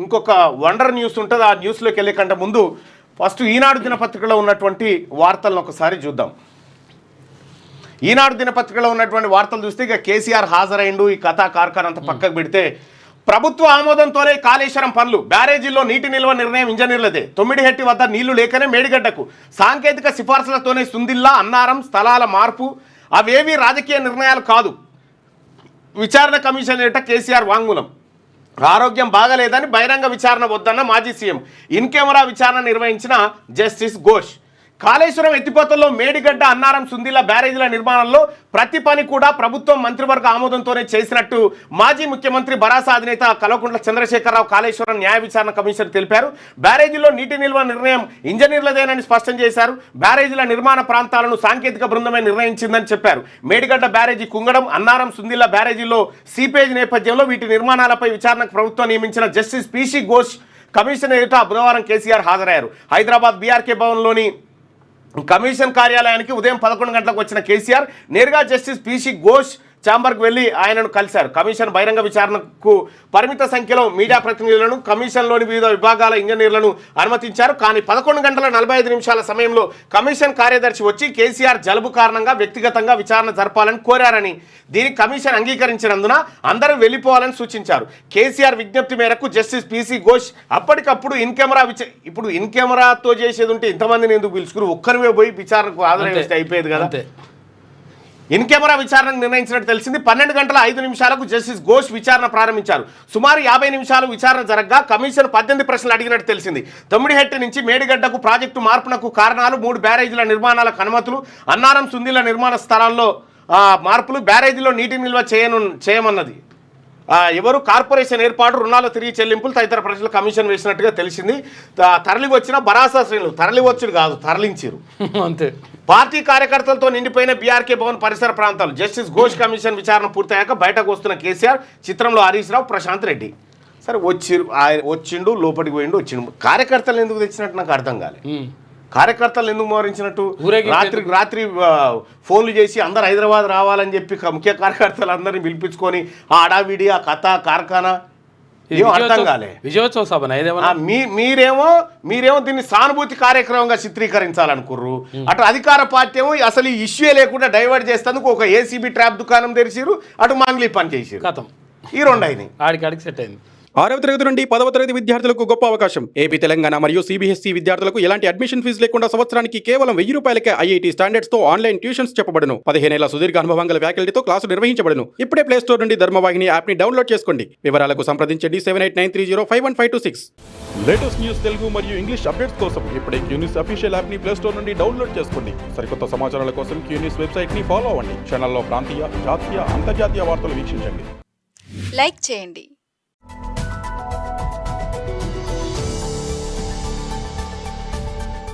ఇంకొక wonder news ఉంటుంది. ఆ న్యూస్లోకి వెళ్ళే కంటే ముందు ఫస్ట్ ఈనాడు దినపత్రికలో ఉన్నటువంటి వార్తలను ఒకసారి చూద్దాం. ఈనాడు దినపత్రికలో ఉన్నటువంటి వార్తలు చూస్తే ఇక కేసీఆర్ హాజరైండు, ఈ కథా కార్ఖాన అంతా పక్కకు పెడితే ప్రభుత్వ ఆమోదంతోనే కాళేశ్వరం పనులు, బ్యారేజీల్లో నీటి నిల్వ నిర్ణయం ఇంజనీర్లదే, తొమ్మిడిహెట్టి వద్ద నీళ్లు లేకనే మేడిగడ్డకు, సాంకేతిక సిఫార్సులతోనే సుందిల్లా అన్నారం స్థలాల మార్పు, అవేవి రాజకీయ నిర్ణయాలు కాదు, విచారణ కమిషన్ ఏట కేసీఆర్ వాంగ్మూలం, ఆరోగ్యం బాగలేదని బహిరంగ విచారణ వద్దన్న మాజీ సీఎం, ఇన్ కెమెరా విచారణ నిర్వహించిన జస్టిస్ ఘోష్, కాళేశ్వరం ఎత్తిపోతల్లో మేడిగడ్డ అన్నారం సుందిల్ల బ్యారేజీల నిర్మాణంలో ప్రతి పని కూడా ప్రభుత్వం మంత్రివర్గ ఆమోదంతోనే చేసినట్టు మాజీ ముఖ్యమంత్రి భరాసా అధినేత కల్వకుంట్ల చంద్రశేఖరరావు కాళేశ్వరం న్యాయ విచారణ కమిషన్ తెలిపారు. బ్యారేజీలో నీటి నిల్వ నిర్ణయం ఇంజనీర్లదేనని స్పష్టం చేశారు. బ్యారేజీల నిర్మాణ ప్రాంతాలను సాంకేతిక బృందమే నిర్ణయించిందని చెప్పారు. మేడిగడ్డ బ్యారేజీ కుంగడం, అన్నారం సుందిల్ల బ్యారేజీలో సీపేజ్ నేపథ్యంలో వీటి నిర్మాణాలపై విచారణకు ప్రభుత్వం నియమించిన జస్టిస్ పిసి ఘోష్ కమిషన్ ఎదుట బుధవారం కేసీఆర్ హాజరయ్యారు. హైదరాబాద్ బీఆర్కే భవన్లోని కమిషన్ కార్యాలయానికి ఉదయం 11 గంటలకు వచ్చిన కేసీఆర్ నేరుగా జస్టిస్ పిసి ఘోష్ ఛాంబర్కు వెళ్లి ఆయనను కలిశారు. కమిషన్ బహిరంగ విచారణకు పరిమిత సంఖ్యలో మీడియా ప్రతినిధులను, కమిషన్లోని వివిధ విభాగాల ఇంజనీర్లను అనుమతించారు. కానీ 11 గంటల 45 నిమిషాల సమయంలో కమిషన్ కార్యదర్శి వచ్చి కేసీఆర్ జలుబు కారణంగా వ్యక్తిగతంగా విచారణ జరపాలని కోరారని, దీనికి కమిషన్ అంగీకరించినందున అందరూ వెళ్లిపోవాలని సూచించారు. కేసీఆర్ విజ్ఞప్తి మేరకు జస్టిస్ పిసి ఘోష్ అప్పటికప్పుడు ఇన్ కెమెరా ఇప్పుడు ఇన్ కెమెరాతో చేసేది ఉంటే ఇంతమందిని ఎందుకు పిలుచుకుని ఒక్కరివే పోయి విచారణకు హాజరైతే అయిపోయేది కదా. ఇన్ కెమెరా విచారణకు నిర్ణయించినట్టు తెలిసింది. 12 గంటల 5 నిమిషాలకు జస్టిస్ ఘోష్ విచారణ ప్రారంభించారు. సుమారు 50 నిమిషాలు విచారణ జరగగా కమిషన్ 18 ప్రశ్నలు అడిగినట్టు తెలిసింది. తొమ్మిడిహెట్టి నుంచి మేడిగడ్డకు ప్రాజెక్టు మార్పునకు కారణాలు, 3 బ్యారేజీల నిర్మాణాలకు అనుమతులు, అన్నారం సుందిల్ల నిర్మాణ స్థలాల్లో మార్పులు, బ్యారేజీలో నీటి నిల్వ చేయమన్నది ఎవరు, కార్పొరేషన్ ఏర్పాటు, రుణాల తిరిగి చెల్లింపులు తదితర ప్రశ్నలు కమిషన్ వేసినట్టుగా తెలిసింది. తరలి వచ్చిన భరాసా శ్రేణులు, తరలి వచ్చుడు కాదు తరలించారు అంతే. పార్టీ కార్యకర్తలతో నిండిపోయిన బీఆర్కే భవన్ పరిసర ప్రాంతాలు. జస్టిస్ ఘోష్ కమిషన్ విచారణ పూర్తయ్యాక బయటకు వస్తున్న కేసీఆర్, చిత్రంలో హరీష్ రావు, ప్రశాంత్ రెడ్డి. సరే వచ్చిండు, లోపలికి పోయిండు, వచ్చిండు. కార్యకర్తలు ఎందుకు తెచ్చినట్టు నాకు అర్థం కాలే. కార్యకర్తలు ఎందుకు మోహరించినట్టు, రాత్రి ఫోన్లు చేసి అందరు హైదరాబాద్ రావాలని చెప్పి ముఖ్య కార్యకర్తలు అందరినీ పిలిపించుకొని ఆ అడావిడి, ఆ కథ కార్ఖానా ఏమో అర్థం కాలే. విజయోత్సవ సభ మీరేమో దీన్ని సానుభూతి కార్యక్రమంగా చిత్రీకరించాలనుకుర్రు. అటు అధికార పార్టీ ఏమో అసలు ఈ ఇష్యూ లేకుండా డైవర్ట్ చేస్తేందుకు ఒక ఏసీబీ ట్రాప్ దుకాణం తెరిచిరు, అటు మాంగ్లీ పని చేసిరు. ఈ రెండు అయినాయి, ఆడికి సెట్ అయింది. 6వ తరగతి నుండి 10వ తరగతి విద్యార్థులకు గొప్ప అవకాశం. ఏపీ, తెలంగాణ మరియు సిబిఎస్ఈ విద్యార్థులకు ఎలాంటి అడ్మిషన్ ఫీజు లేకుండా సంవత్సరానికి కేవలం 1000 రూపాయలకే ఐఐటీ స్టాండర్డ్స్ తో ఆన్లైన్ ట్యూషన్స్ చెప్పబడును. 15 ఏళ్ల సుదీర్ఘ అనుభవం గల ఫ్యాకల్టీతో క్లాసులు నిర్వహించబడును. ఇప్పుడే ప్లే స్టోర్ నుండి ధర్మవాహిని యాప్ ని డౌన్లోడ్ చేసుకోండి. వివరాలకు సంప్రదించండి 7893051526. లేటెస్ట్ న్యూస్ తెలుగు మరియు ఇంగ్లీష్ అప్డేట్స్ కోసం ఇప్పుడే క్యూన్యూస్ అఫీషియల్ యాప్ ని ప్లే స్టోర్ నుండి డౌన్లోడ్ చేసుకోండి. సరికొత్త సమాచారాల కోసం క్యూన్యూస్ వెబ్సైట్ ని ఫాలో అవ్వండి. ఛానల్లో ప్రాంతీయ, జాతీయ, అంతర్జాతీయ వార్తలు వీక్షించండి. లైక్ చేయండి.